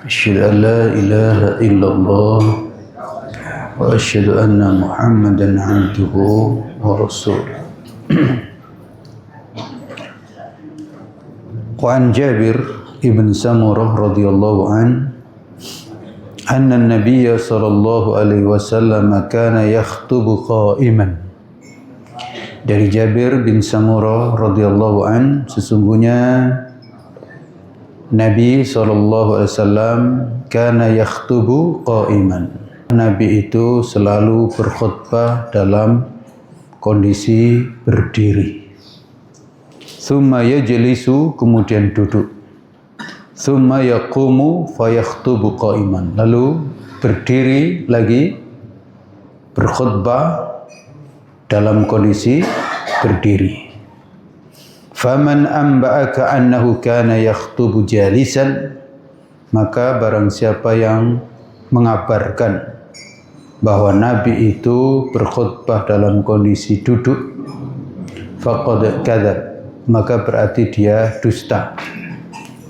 أشهد أن لا إله إلا الله وأشهد أن محمدا عبده ورسوله. وعن جابر ابن سمرة رضي الله عنه أن النبي صلى الله عليه وسلم كان يخطب قائما. Dari Jabir bin Samurah radhiyallahu an, sesungguhnya Nabi SAW kana yakhtubu qa'iman. Nabi itu selalu berkhutbah dalam kondisi berdiri. Thumma yajlisu, kemudian duduk. Thumma yaqumu fayakhtubu qa'iman. Lalu berdiri lagi berkhutbah dalam kondisi berdiri. Faman amba'aka annahu kana yakhtubu jalisan, maka barang siapa yang mengabarkan bahwa Nabi itu berkhutbah dalam kondisi duduk, faqad kadzab, maka berarti dia dusta.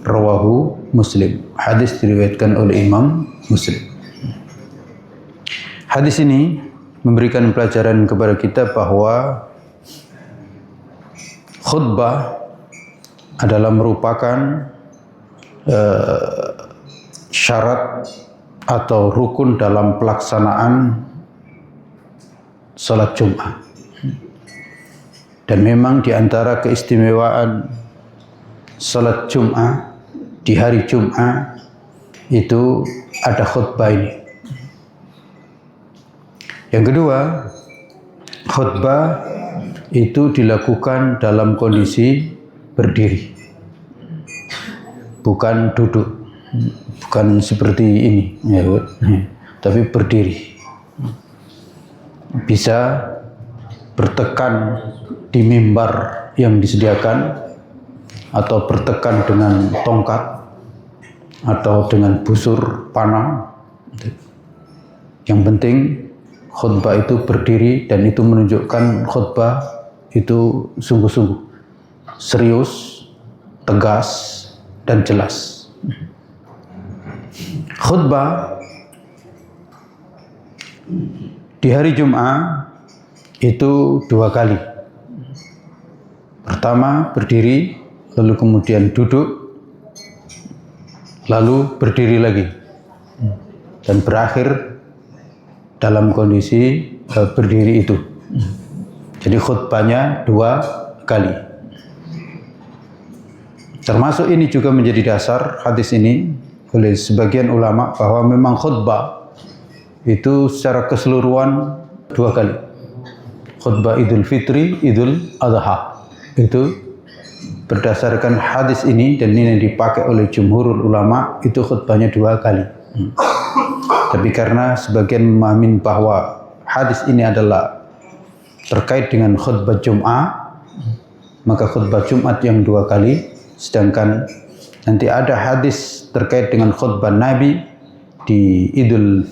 Rawahu Muslim. Hadis diriwayatkan oleh Imam Muslim. Hadis ini memberikan pelajaran kepada kita bahwa khutbah adalah merupakan syarat atau rukun dalam pelaksanaan salat Jumat. Dan memang di antara keistimewaan salat Jumat di hari Jumat itu ada khutbah ini. Yang kedua, khutbah itu dilakukan dalam kondisi berdiri, bukan duduk, bukan seperti ini, ya, tapi berdiri. Bisa bertekan di mimbar yang disediakan, atau bertekan dengan tongkat, atau dengan busur panah. Yang penting khutbah itu berdiri, dan itu menunjukkan khutbah itu sungguh-sungguh serius, tegas, dan jelas. Khutbah di hari Jumat itu 2 kali. Pertama berdiri, lalu kemudian duduk, lalu berdiri lagi, dan berakhir dalam kondisi berdiri itu. Jadi khutbahnya 2 kali. Termasuk ini juga menjadi dasar hadis ini oleh sebagian ulama bahwa memang khutbah itu secara keseluruhan 2 kali. Khutbah Idul Fitri, Idul Adha. Itu berdasarkan hadis ini, dan ini yang dipakai oleh jumhurul ulama, itu khutbahnya 2 kali. Tapi karena sebagian memahami bahwa hadis ini adalah terkait dengan khutbah Jumat, maka khutbah Jumat yang 2 kali, sedangkan nanti ada hadis terkait dengan khutbah Nabi di Idul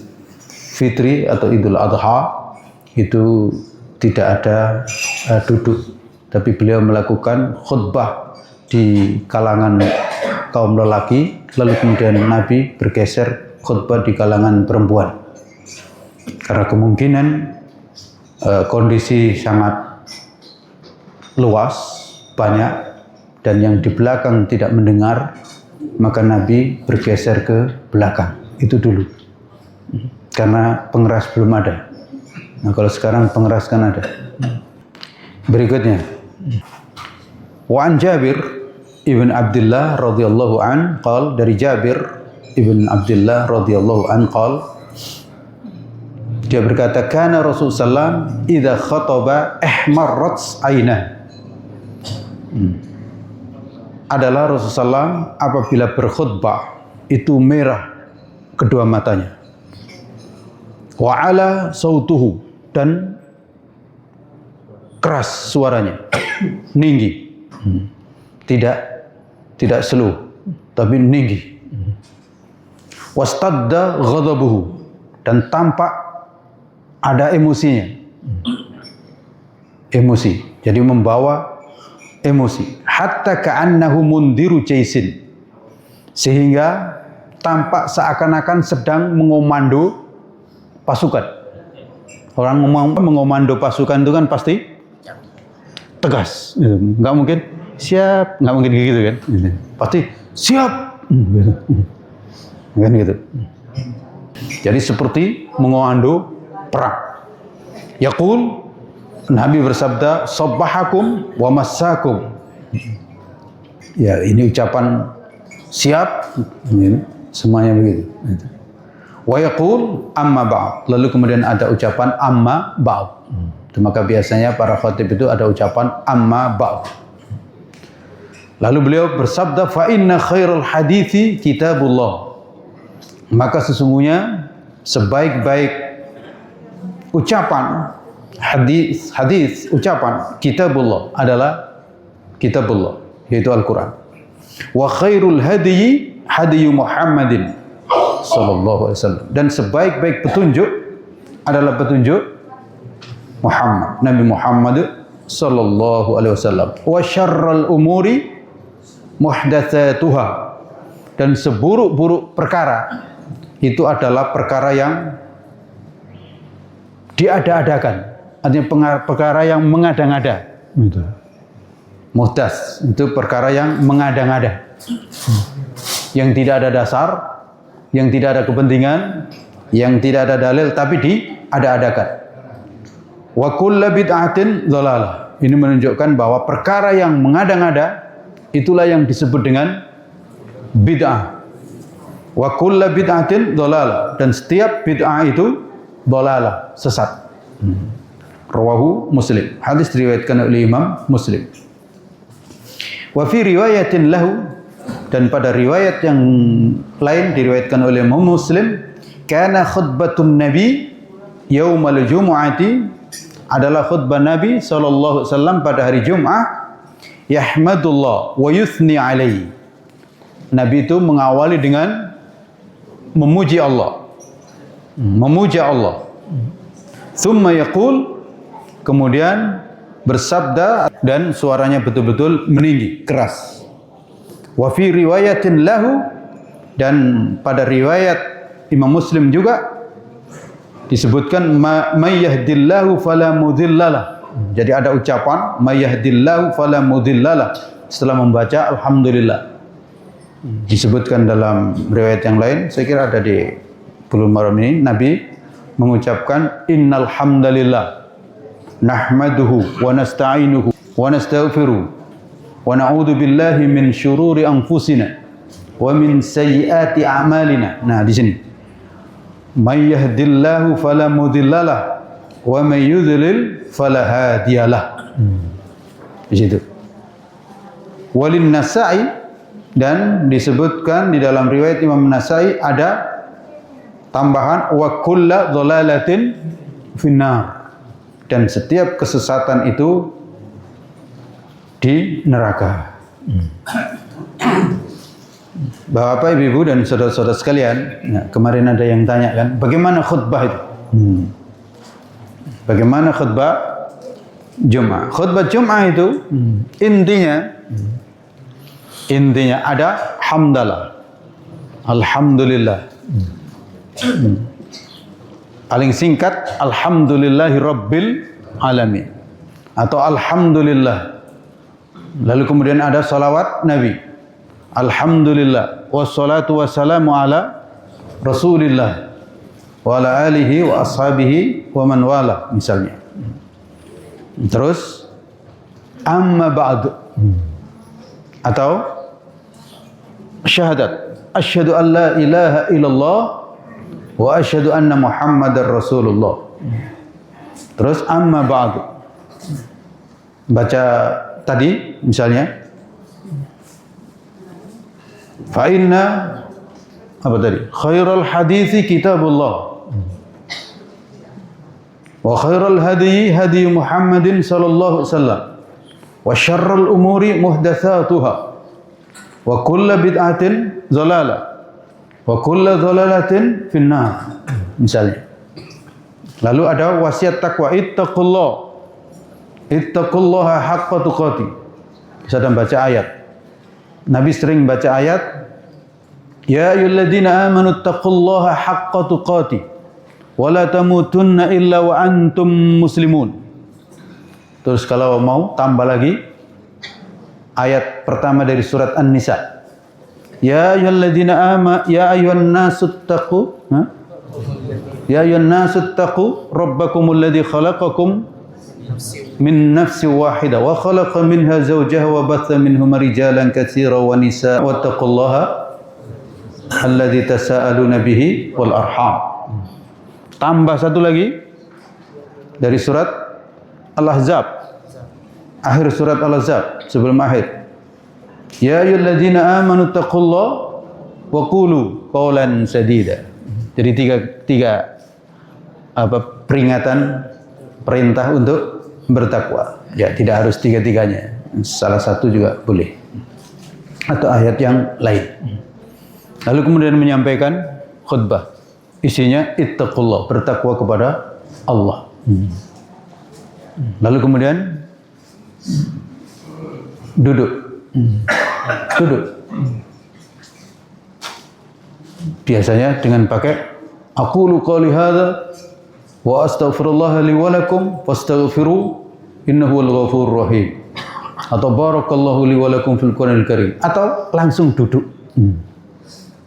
Fitri atau Idul Adha, itu tidak ada duduk, tapi beliau melakukan khutbah di kalangan kaum lelaki, lalu kemudian Nabi bergeser khutbah di kalangan perempuan. Karena kemungkinan kondisi sangat luas, banyak, dan yang di belakang tidak mendengar, maka Nabi bergeser ke belakang. Itu dulu. Karena pengeras belum ada. Nah, kalau sekarang pengeras kan ada. Berikutnya. Wa an Jabir ibn Abdullah radhiyallahu an qala, dari Jabir ibn Abdullah radhiyallahu an qala, dia berkata, kana Rasulullah idza khataba ihmarrat ainah. Adalah Rasulullah apabila berkhutbah itu merah kedua matanya. Wa ala sautuhu, dan keras suaranya, tinggi. Tidak slow, tapi tinggi. Wastadda ghadabuhu, dan tampak ada emosinya. Emosi, jadi membawa emosi. Hatta ka'annahu mundiru jaisin, sehingga tampak seakan-akan sedang mengomando pasukan. Orang mengomando pasukan itu kan pasti tegas, nggak mungkin siap, nggak mungkin gitu kan, pasti siap, kan gitu. Jadi seperti mengomando perang. Yaqul, Nabi bersabda, sabbahakum wa massakum. Ya, ini ucapan siap, semuanya begitu. Wa yaqul amma ba'd. Lalu kemudian ada ucapan amma ba'd. Maka biasanya para khatib itu ada ucapan amma ba'd. Lalu beliau bersabda, fa inna khairal hadithi kitabullah. Maka sesungguhnya sebaik-baik ucapan hadis ucapan kitabullah adalah kitabullah, yaitu Al-Quran. Wa khairul hadyi hadyu Muhammadin sallallahu alaihi wasallam. Dan sebaik-baik petunjuk adalah petunjuk Muhammad, Nabi Muhammad sallallahu alaihi wasallam. Wa syarrul umuri muhdatsatuha. Dan seburuk-buruk perkara itu adalah perkara yang diada-adakan, artinya perkara yang mengada-ngada. Muhdas itu perkara yang mengada-ngada, yang tidak ada dasar, yang tidak ada kepentingan, yang tidak ada dalil, tapi diada-adakan. Wa kullu bid'atin dhalalah. Ini menunjukkan bahwa perkara yang mengada-ngada itulah yang disebut dengan bid'ah. Wa kullu bid'atin dhalalah, dan setiap bid'ah itu dhalalah, sesat. Rawahu Muslim. Hadis diriwayatkan oleh Imam Muslim. Wa fi riwayatin lahu, dan pada riwayat yang lain diriwayatkan oleh Imam Muslim, kana khutbatun Nabi yaumal jumu'ati, adalah khutbah Nabi sallallahu alaihi wasallam pada hari Jumat, yahmadullah wa yuthni alaihi. Nabi itu mengawali dengan memuji Allah. Memuja Allah. Thumma yaqul, kemudian bersabda dan suaranya betul-betul meninggi, keras. Wa fi riwayatin lahu, dan pada riwayat Imam Muslim juga disebutkan may yahdillahu fala mudhillalah. Jadi ada ucapan may yahdillahu fala mudhillalah setelah membaca alhamdulillah. Disebutkan dalam riwayat yang lain, saya kira ada di Bulughul Maram ini, Nabi mengucapkan innal hamdalillah nahmaduhu wa nasta'inuhu wa nastaghfiruh wa na'udzu billahi min syururi anfusina wa min sayyiati a'malina. Nah, di sini may yahdillahu fala mudhillalah wa may yudlil fala hadiyalah. Di situ. Walin Nasa'i, dan disebutkan di dalam riwayat Imam Nasa'i ada tambahan wa kullu dhalalatin finnar, dan setiap kesesatan itu di neraka. Bapak, Ibu, dan saudara-saudara sekalian, nah, kemarin ada yang tanya kan, bagaimana khutbah itu? Bagaimana khutbah Jumat? Khutbah Jumat itu intinya ada hamdalah, alhamdulillah. Paling singkat alhamdulillahi rabbil alamin atau alhamdulillah. Lalu kemudian ada salawat Nabi, alhamdulillah wassalatu wassalamu ala rasulillah wa ala alihi wa ashabihi wa man wala, misalnya. Terus amma ba'd, atau syahadat, asyhadu an la ilaha illallah wa asyhadu anna Muhammadar Rasulullah. Terus amma ba'du, baca tadi misalnya fa inna apa tadi? Khairul hadithi kitabullah wa khairul hadyi hadyi Muhammadin sallallahu alaihi wasallam wa syarrul umuri muhdatsatuha wa kullu bid'atin dhalalah wa kullu dhalalatin finnar, misalnya. Lalu ada wasiat takwa, ittaqullaha haqqa tuqatih. Bisa dan baca ayat. Nabi sering baca ayat Ya ayyuhalladzina amanu taqullaha haqqa tuqatih wa la tamutunna illa wa antum muslimun. Terus kalau mau tambah lagi ayat pertama dari surat An-Nisa. Ya ayyuhalladzina amanu ya ayyuhan nasu taqu ya ayyuhan nasu taqu rabbakumul ladzi khalaqakum min nafsin wahidah wa khalaqa minha zawjaha wa batha minhuma rijalan katsiran wa nisaa wattaqullaha alladzi tasaaluna bihi wal arham. Tambah satu lagi dari surat Al-Ahzab, akhir surat Al-Ahzab sebelum akhir. Ya ayyuhalladzina amanu taqullaha wa qulu qawlan sadida. Jadi tiga peringatan, perintah untuk bertakwa. Ya, tidak harus tiga-tiganya. Salah satu juga boleh. Atau ayat yang lain. Lalu kemudian menyampaikan khutbah. Isinya ittaqullah, bertakwa kepada Allah. Lalu kemudian duduk. Biasanya dengan pakai aqulu qouli hadza wa astaghfirullah li wa lakum fastaghfiru innahu wal ghafurur rahim. Atau barakallahu li wa lakum fil Qur'anil Karim, atau langsung duduk.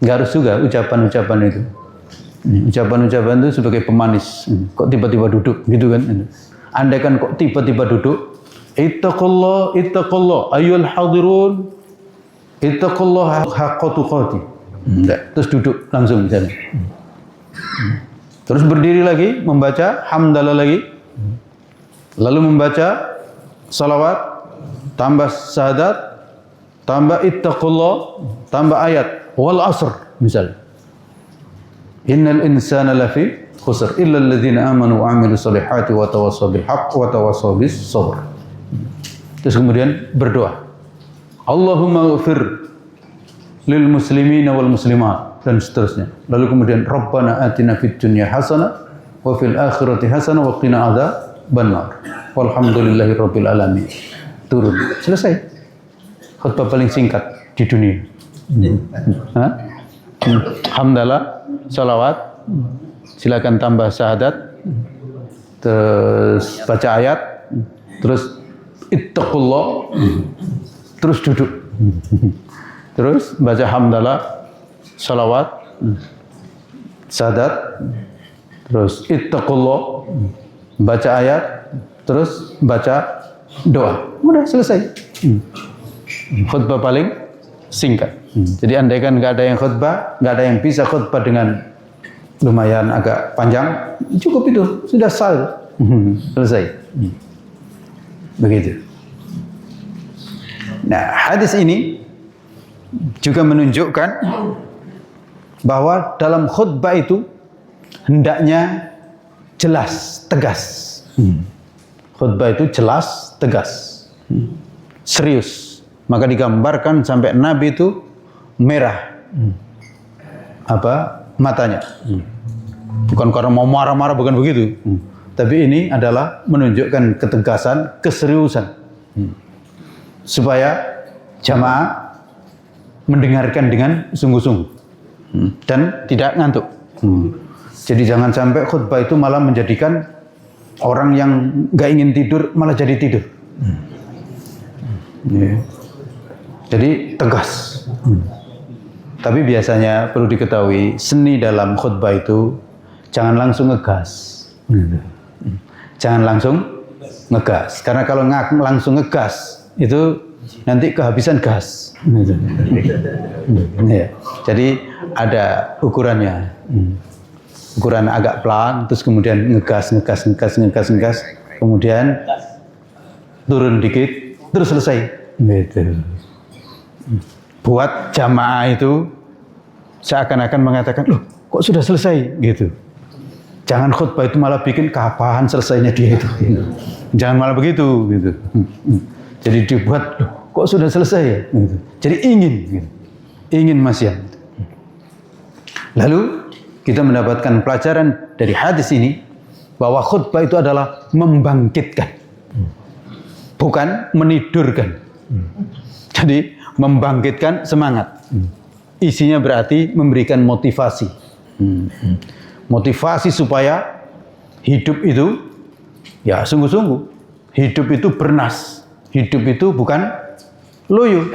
Enggak harus juga ucapan-ucapan itu. Ucapan-ucapan itu sebagai pemanis. Kok tiba-tiba duduk gitu kan? Andaikan kok tiba-tiba duduk, ittaqullah ayyuhal hadirun, ittaqullah haqqa tuqatih. Terus duduk langsung misalnya. Terus berdiri lagi, membaca hamdalah lagi. Lalu membaca salawat, tambah syahadat, tambah ittaqullah, tambah ayat wal asr misalnya. Innal insana lafi khusr illa alladhina amanu wa amilus solihati wa tawassaw bil haqq wa tawassaw bis sabr. Terus kemudian berdoa. Allahumma ighfir lil muslimina wal muslimat dan seterusnya. Lalu kemudian Rabbana atina fid dunya hasanah wa fil akhirati hasanah wa qina adzaban nar. Walhamdulillahi rabbil alamin. Turun. Selesai. Khutbah paling singkat di dunia. Hamdalah, salawat, silakan tambah syahadat, terus baca ayat, terus ittaqullah, terus duduk, terus baca hamdalah, salawat, syahadat, terus ittaqullah, baca ayat, terus baca doa. Udah selesai. Khutbah paling singkat. Jadi andaikan nggak ada yang khutbah, nggak ada yang bisa khutbah dengan lumayan agak panjang, cukup itu, sudah selesai. Begitu. Nah, hadis ini juga menunjukkan bahwa dalam khutbah itu hendaknya jelas, tegas. Khutbah itu jelas, tegas, serius. Maka digambarkan sampai Nabi itu merah matanya. Bukan karena mau marah-marah, bukan begitu. Tapi ini adalah menunjukkan ketegasan, keseriusan. Supaya jamaah mendengarkan dengan sungguh-sungguh dan tidak ngantuk. Jadi jangan sampai khutbah itu malah menjadikan orang yang nggak ingin tidur malah jadi tidur. Jadi tegas. Tapi biasanya perlu diketahui, seni dalam khutbah itu jangan langsung ngegas. Jangan langsung ngegas. Karena kalau langsung ngegas itu nanti kehabisan gas. Jadi ada ukurannya. Ukuran agak pelan, terus kemudian ngegas, kemudian turun dikit, terus selesai. Gitu. Buat jamaah itu seakan-akan mengatakan, loh kok sudah selesai gitu. Jangan khutbah itu malah bikin kapan selesainya dia itu. Jangan malah begitu gitu. Jadi dibuat, loh kok sudah selesai ya gitu. Jadi ingin masih. Lalu kita mendapatkan pelajaran dari hadis ini bahwa khutbah itu adalah membangkitkan, bukan menidurkan. Jadi membangkitkan semangat. isinya berarti memberikan motivasi. Motivasi supaya hidup itu ya sungguh-sungguh. Hidup itu bernas. Hidup itu bukan loyo.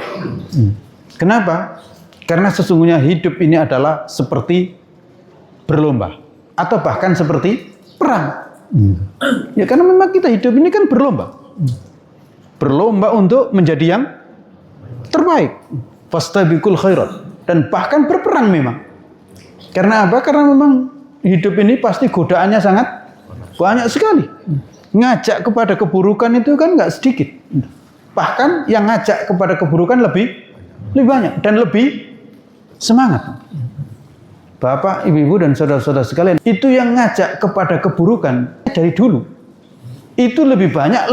Kenapa? Karena sesungguhnya hidup ini adalah seperti berlomba atau bahkan seperti perang. Ya karena memang kita hidup ini kan berlomba. Berlomba untuk menjadi yang terbaik. Fastabiqul khairat. Dan bahkan berperang memang. Karena apa? Karena memang hidup ini pasti godaannya sangat banyak sekali. Ngajak kepada keburukan itu kan nggak sedikit. Bahkan yang ngajak kepada keburukan lebih banyak dan lebih semangat. Bapak, ibu-ibu dan saudara-saudara sekalian, itu yang ngajak kepada keburukan dari dulu. Itu lebih banyak,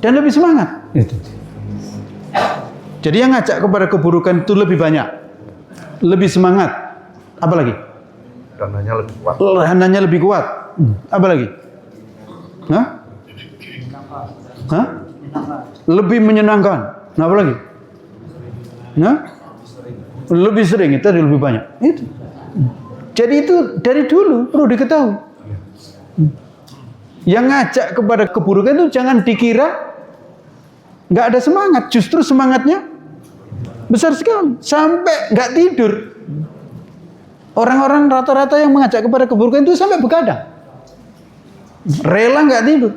dan lebih semangat. Itu. Jadi yang ngajak kepada keburukan itu lebih banyak, lebih semangat. Apa lagi? Dananya lebih kuat. Dananya lebih kuat. Apa lagi? Hah? Hah? Lebih menyenangkan. Apa lagi? Hah? Lebih sering, itu lebih banyak. Itu. Jadi itu dari dulu perlu diketahui. Yang ngajak kepada keburukan itu jangan dikira nggak ada semangat. Justru semangatnya besar sekali. Sampai nggak tidur. Orang-orang rata-rata yang mengajak kepada keburukan itu sampai begadang. Rela nggak tidur.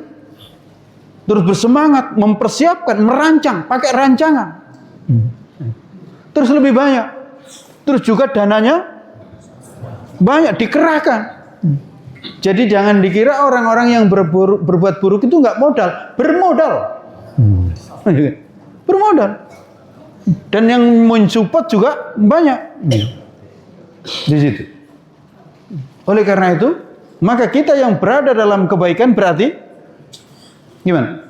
Terus bersemangat, mempersiapkan, merancang, pakai rancangan. Terus lebih banyak. Terus juga dananya banyak, dikerahkan. Jadi jangan dikira orang-orang yang berbuat buruk itu nggak modal, bermodal. Bermodal. Dan yang mensupport juga banyak. Di situ. Oleh karena itu, maka kita yang berada dalam kebaikan berarti gimana?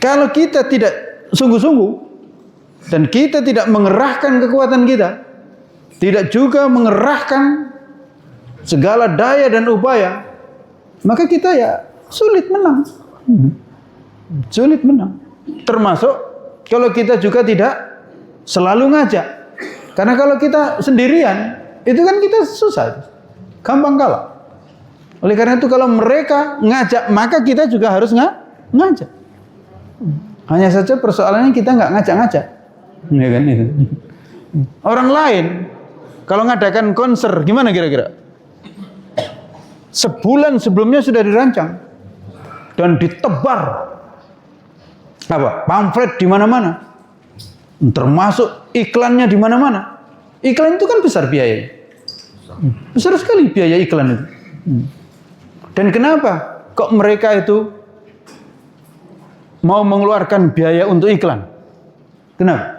Kalau kita tidak sungguh-sungguh dan kita tidak mengerahkan kekuatan kita, tidak juga mengerahkan segala daya dan upaya, maka kita ya sulit menang. Sulit menang. Termasuk kalau kita juga tidak selalu ngajak. Karena kalau kita sendirian, itu kan kita susah. Gampang kalah. Oleh karena itu kalau mereka ngajak, maka kita juga harus ngajak. Hanya saja persoalannya kita nggak ngajak-ngajak. Ya kan itu. Orang lain kalau ngadakan konser gimana kira-kira? Sebulan sebelumnya sudah dirancang dan ditebar pamflet di mana-mana, termasuk iklannya di mana-mana. Iklan itu kan besar biayanya, besar sekali biaya iklan itu. Dan kenapa kok mereka itu mau mengeluarkan biaya untuk iklan? Kenapa?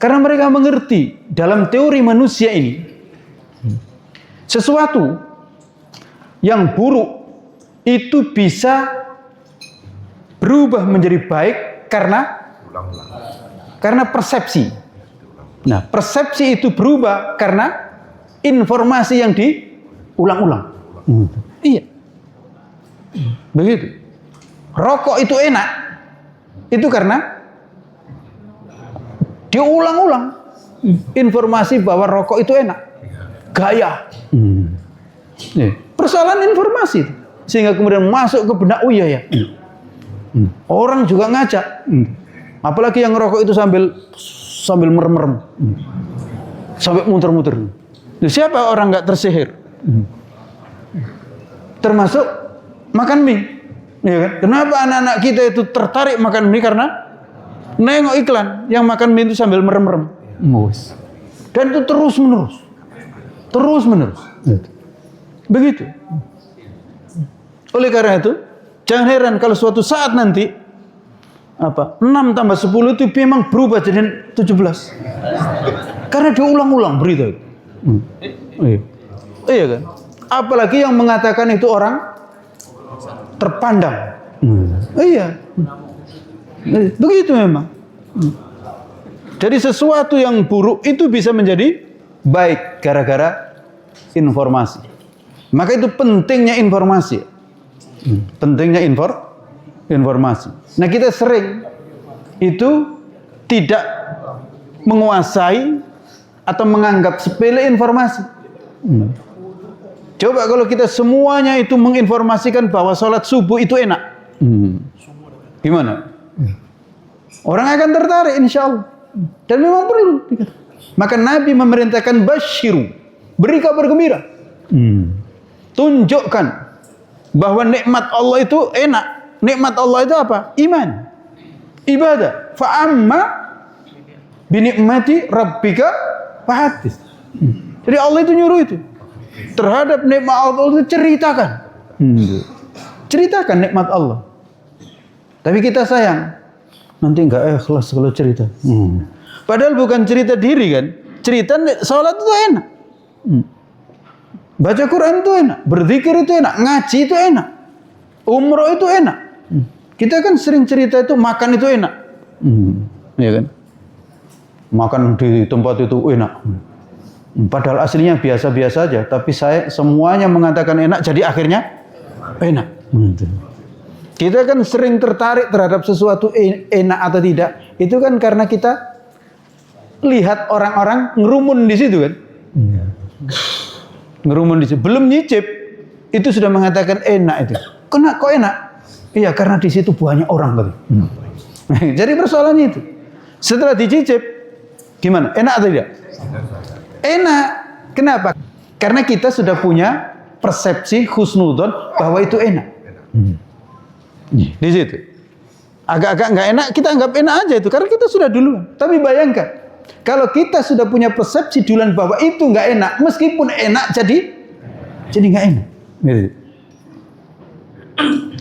Karena mereka mengerti dalam teori manusia ini, sesuatu yang buruk itu bisa berubah menjadi baik karena persepsi. Nah, persepsi itu berubah karena informasi yang diulang-ulang. Iya. Begitu. Rokok itu enak. Itu karena diulang-ulang informasi bahwa rokok itu enak. Gaya. Persoalan informasi. Sehingga kemudian masuk ke benak, oh iya ya. Orang juga ngajak. Apalagi yang rokok itu sambil merem-merem. Sampai muter-muter. Siapa orang nggak tersihir? Termasuk makan mie. Ya kan? Kenapa anak-anak kita itu tertarik makan mie? Karena nengok iklan yang makan mie itu sambil merem-merem. Dan itu terus-menerus. Terus-menerus. Begitu. Oleh karena itu, jangan heran kalau suatu saat nanti 6 tambah 10 itu memang berubah jadi 17. Karena diulang-ulang berita itu. Iya kan? Apalagi yang mengatakan itu orang terpandang. Iya. Begitu memang. Jadi sesuatu yang buruk itu bisa menjadi baik gara-gara informasi. Maka itu pentingnya informasi. Pentingnya informasi. Nah, kita sering itu tidak menguasai atau menganggap sepele informasi. Coba kalau kita semuanya itu menginformasikan bahwa sholat subuh itu enak, gimana? Orang akan tertarik insya Allah. Dan memang perlu. Maka Nabi memerintahkan basyiru, beri kabar gembira. Tunjukkan bahwa nikmat Allah itu enak. Nikmat Allah itu apa? Iman, ibadah. Fa'amma binikmati rabbika fahaddits. Jadi Allah itu nyuruh itu. Terhadap nikmat Allah itu ceritakan. Ceritakan nikmat Allah. Tapi kita sayang, nanti enggak ikhlas kalau cerita. Padahal bukan cerita diri kan. Cerita sholat itu enak. Baca Quran itu enak. Berzikir itu enak. Ngaji itu enak. Umroh itu enak. Kita kan sering cerita itu makan itu enak. Iya kan? Makan di tempat itu enak. Padahal aslinya biasa-biasa aja, tapi saya semuanya mengatakan enak, jadi akhirnya enak. Kita kan sering tertarik terhadap sesuatu enak atau tidak, itu kan karena kita lihat orang-orang ngerumun di situ kan. Ngerumun di situ, belum nyicip itu sudah mengatakan enak itu. Kok enak? Iya, karena di situ banyak orang tadi. Jadi persoalannya itu. Setelah dicicip, gimana? Enak atau tidak? Enak. Kenapa? Karena kita sudah punya persepsi husnudzon bahwa itu enak. Di situ. Agak-agak nggak enak, kita anggap enak aja itu karena kita sudah duluan. Tapi bayangkan, kalau kita sudah punya persepsi duluan bahwa itu nggak enak, meskipun enak jadi nggak enak. Gitu.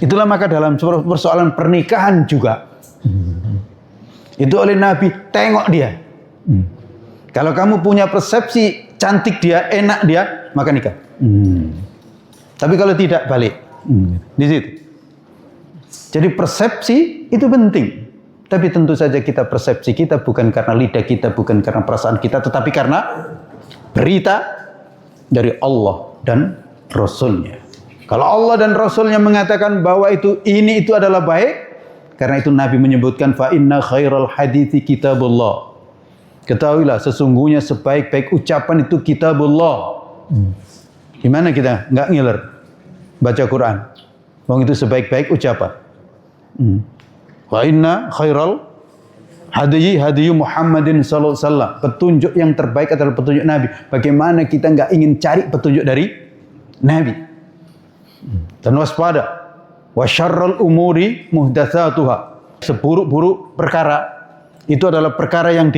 Itulah maka dalam persoalan pernikahan juga. Itu oleh Nabi, tengok dia. Kalau kamu punya persepsi cantik dia, enak dia, maka nikah. Tapi kalau tidak, balik. Di situ. Jadi persepsi itu penting. Tapi tentu saja kita persepsi kita bukan karena lidah kita, bukan karena perasaan kita, tetapi karena berita dari Allah dan Rasulnya. Kalau Allah dan Rasulnya mengatakan bahwa ini adalah baik, karena itu Nabi menyebutkan fa inna khairal hadithi kitabullah. Ketahuilah sesungguhnya sebaik-baik ucapan itu kitabullah. Gimana kita nggak ngiler baca Quran? Wong itu sebaik-baik ucapan. Wa inna khairal hadiyi Muhammadin sallallahu alaihi wasallam. Petunjuk yang terbaik adalah petunjuk Nabi. Bagaimana kita nggak ingin cari petunjuk dari Nabi? Dan waspada. Wa syarrul umuri muhdatsatuha. Seburuk-buruk perkara itu adalah perkara yang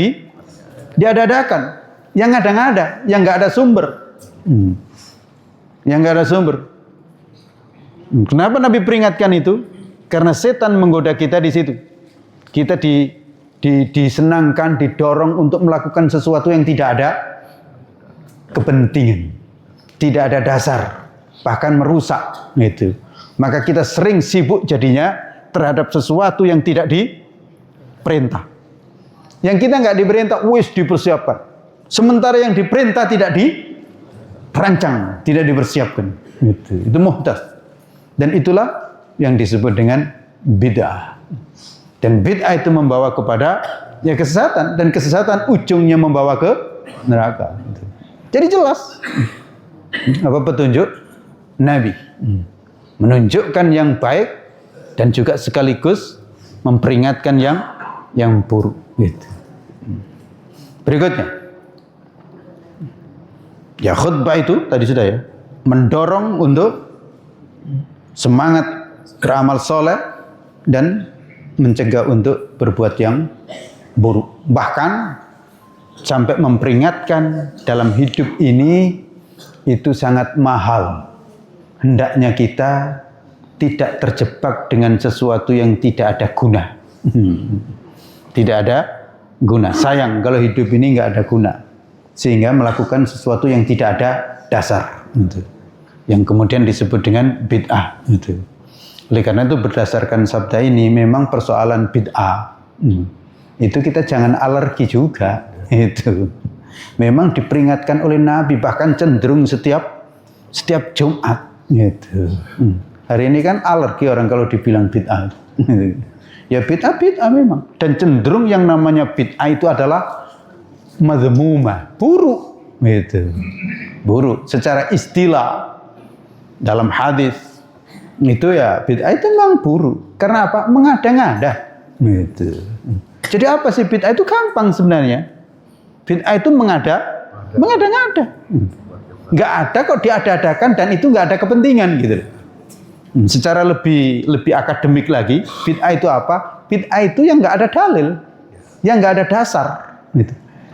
diada-adakan, yang ngada-ngada, yang nggak ada sumber. Yang nggak ada sumber. Kenapa Nabi peringatkan itu? Karena setan menggoda kita di situ. Kita disenangkan, didorong untuk melakukan sesuatu yang tidak ada kepentingan, tidak ada dasar, bahkan merusak. Gitu. Maka kita sering sibuk jadinya terhadap sesuatu yang tidak diperintah. Yang kita nggak diperintah, wis dipersiapkan. Sementara yang diperintah tidak dirancang, tidak dipersiapkan. Itu muhdatsah. Dan itulah yang disebut dengan bid'ah. Dan bid'ah itu membawa kepada kesesatan, dan kesesatan ujungnya membawa ke neraka. Jadi jelas apa petunjuk Nabi, menunjukkan yang baik dan juga sekaligus memperingatkan yang buruk. Gitu. Berikutnya, ya khutbah itu tadi sudah ya, mendorong untuk semangat beramal soleh dan mencegah untuk berbuat yang buruk. Bahkan sampai memperingatkan dalam hidup ini itu sangat mahal. Hendaknya kita tidak terjebak dengan sesuatu yang tidak ada guna. Tidak ada guna. Sayang kalau hidup ini nggak ada guna. Sehingga melakukan sesuatu yang tidak ada dasar. Yang kemudian disebut dengan bid'ah. Oleh karena itu berdasarkan sabda ini memang persoalan bid'ah. Itu kita jangan alergi juga. Itu memang diperingatkan oleh Nabi, bahkan cenderung setiap Jumat. Gitu. Hari ini kan alergi orang kalau dibilang bid'ah. Ya bid'ah memang. Dan cenderung yang namanya bid'ah itu adalah madhmumah, buruk, gitu. Buruk secara istilah dalam hadis itu ya bid'ah itu memang buruk. Karena apa? Mengada-ngada, gitu. Jadi apa sih bid'ah itu? Gampang sebenarnya. Bid'ah itu mengada-ngada. Nggak ada kok diada-adakan dan itu nggak ada kepentingan, gitu. Secara lebih akademik lagi, bid'ah itu apa? Bid'ah itu yang nggak ada dalil, yang nggak ada dasar, gitu.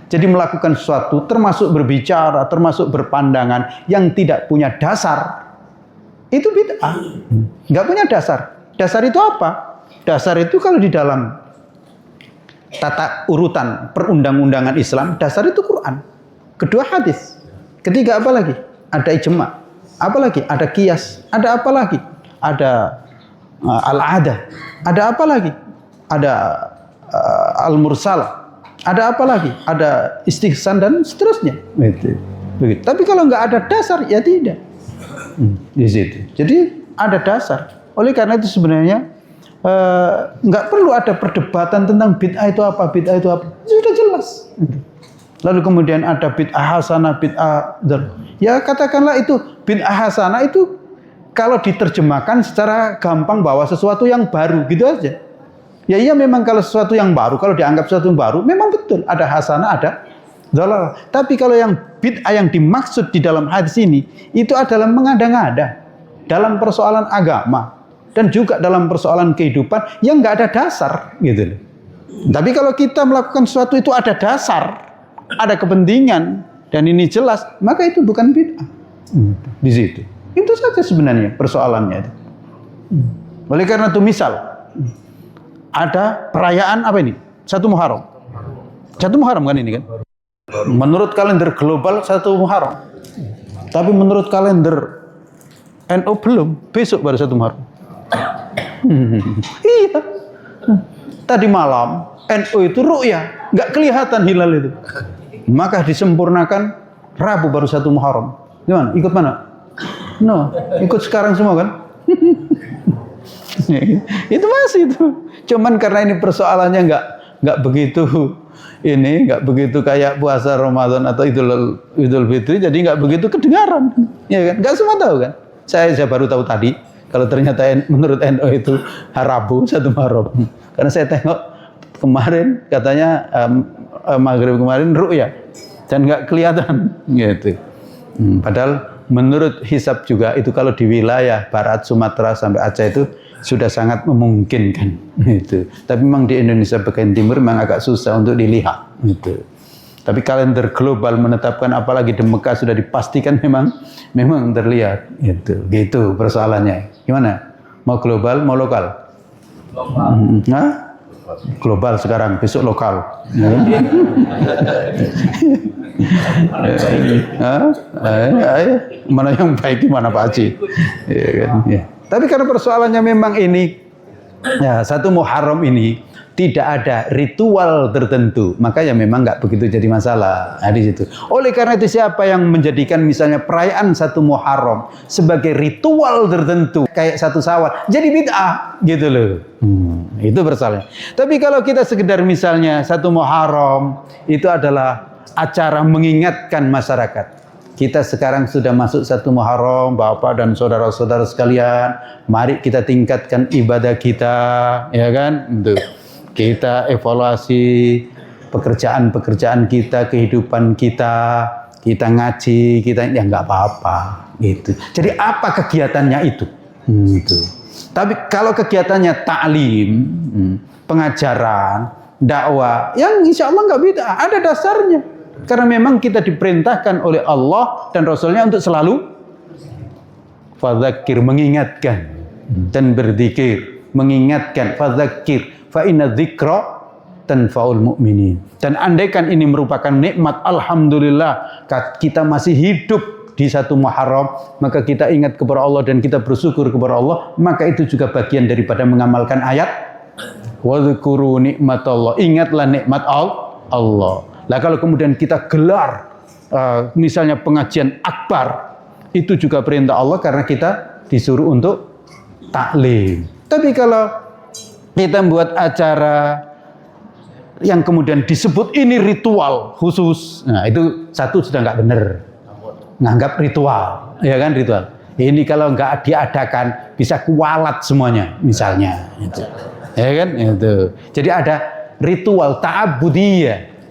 Jadi melakukan sesuatu, termasuk berbicara, termasuk berpandangan yang tidak punya dasar, itu bid'ah. Nggak punya dasar. Dasar itu apa? Dasar itu kalau di dalam tata urutan perundang-undangan Islam, dasar itu Quran. Kedua hadis. Ketiga apa lagi? Ada ijma'. Apa lagi? Ada qiyas. Ada apa lagi? Ada al-adah. Ada apa lagi? Ada al-mursalah. Ada apa lagi? Ada istihsan dan seterusnya. Begitu. Tapi kalau nggak ada dasar, ya tidak. Di situ. Jadi ada dasar. Oleh karena itu sebenarnya nggak perlu ada perdebatan tentang bid'ah itu apa, bid'ah itu apa. Sudah jelas. Lalu kemudian ada bid'ah hasanah, bid'ah ya katakanlah itu bid'ah hasanah itu kalau diterjemahkan secara gampang bahwa sesuatu yang baru, gitu aja. Ya iya memang kalau sesuatu yang baru, kalau dianggap sesuatu yang baru, memang betul ada hasanah, ada dhalalah. Tapi kalau yang bid'ah yang dimaksud di dalam hadis ini itu adalah mengada-ngada dalam persoalan agama dan juga dalam persoalan kehidupan yang nggak ada dasar, gitu. Tapi kalau kita melakukan sesuatu itu ada dasar, ada kepentingan dan ini jelas, maka itu bukan bid'ah. Di situ. Itu saja sebenarnya persoalannya itu. Oleh karena itu misal ada perayaan apa ini? 1 Muharram. 1 Muharram kan ini kan? Menurut kalender global 1 Muharram. Tapi menurut kalender NU belum, besok baru 1 Muharram. Iya. Tadi malam NU itu ru'yah, nggak kelihatan hilal itu. Maka disempurnakan Rabu baru 1 Muharram. Gimana? Ikut mana? No, ikut sekarang semua kan? Itu masih itu. Cuman karena ini persoalannya nggak begitu nggak begitu kayak puasa Ramadan atau Idul Fitri, jadi nggak begitu kedengaran, ya kan? Nggak semua tahu kan? Saya baru tahu tadi kalau ternyata menurut NU itu Rabu 1 Muharram. Karena saya tengok kemarin katanya maghrib kemarin ru'ya dan nggak kelihatan, gitu. Padahal menurut hisab juga itu kalau di wilayah barat Sumatera sampai Aceh itu sudah sangat memungkinkan, gitu. Tapi memang di Indonesia bagian timur memang agak susah untuk dilihat, gitu. Tapi kalender global menetapkan, apalagi di Mekah sudah dipastikan memang terlihat, gitu persoalannya. Gimana? Mau global, mau lokal? Lokal. Global sekarang, besok lokal. Mana yang baik, mana Pak Haji? Ya, kan? Ya. Tapi karena persoalannya memang ini, ya 1 Muharram ini tidak ada ritual tertentu, maka ya memang nggak begitu jadi masalah. Nah, di situ. Oleh karena itu siapa yang menjadikan misalnya perayaan 1 Muharram sebagai ritual tertentu, kayak 1 Syawal, jadi bid'ah, gitu loh. Itu persoalannya. Tapi kalau kita sekedar misalnya 1 Muharram itu adalah acara mengingatkan masyarakat. Kita sekarang sudah masuk 1 Muharram, Bapak dan saudara-saudara sekalian, mari kita tingkatkan ibadah kita, ya kan? Untuk kita evaluasi pekerjaan-pekerjaan kita, kehidupan kita, kita ngaji, kita ya nggak apa-apa, gitu. Jadi apa kegiatannya itu? Gitu. Tapi kalau kegiatannya ta'lim, pengajaran, dakwah, yang insya Allah nggak beda, ada dasarnya. Karena memang kita diperintahkan oleh Allah dan Rasulnya untuk selalu fadzakir, mengingatkan dan berzikir, mengingatkan, fadzakir fa inna dzikra tanfa'ul mu'minin. Dan andaikan ini merupakan nikmat, alhamdulillah kita masih hidup di 1 Muharram, maka kita ingat kepada Allah dan kita bersyukur kepada Allah, maka itu juga bagian daripada mengamalkan ayat wa dzkuru nikmatallah, ingatlah nikmat Allah. Lah kalau kemudian kita gelar misalnya pengajian akbar, itu juga perintah Allah karena kita disuruh untuk taklim. Tapi kalau kita buat acara yang kemudian disebut ini ritual khusus, nah itu satu sudah nggak benar, nganggap ritual, ya kan ritual. Ini kalau nggak diadakan bisa kualat semuanya, misalnya, itu, ya kan itu. Jadi ada ritual ta'abudiyah,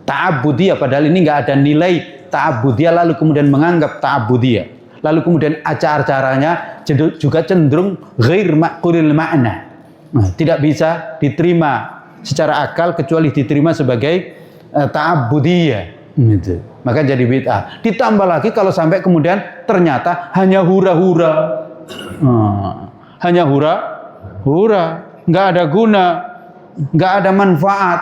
ta'abudiyah padahal ini nggak ada nilai ta'abudiyah, lalu kemudian menganggap ta'abudiyah, lalu kemudian acara-acaranya juga cenderung ghair ma'qulil ma'na, nah, tidak bisa diterima secara akal kecuali diterima sebagai ta'abudiyah, gitu. Maka jadi bid'ah. Ditambah lagi kalau sampai kemudian ternyata hanya hura-hura, hanya hura-hura, nggak ada guna, nggak ada manfaat,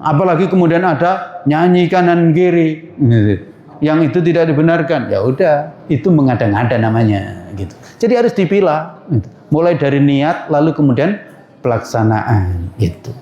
apalagi kemudian ada nyanyi kanan kiri, gitu. Yang itu tidak dibenarkan, ya udah, itu mengada-ngada namanya, gitu. Jadi harus dipilah, gitu. Mulai dari niat, lalu kemudian pelaksanaan, gitu.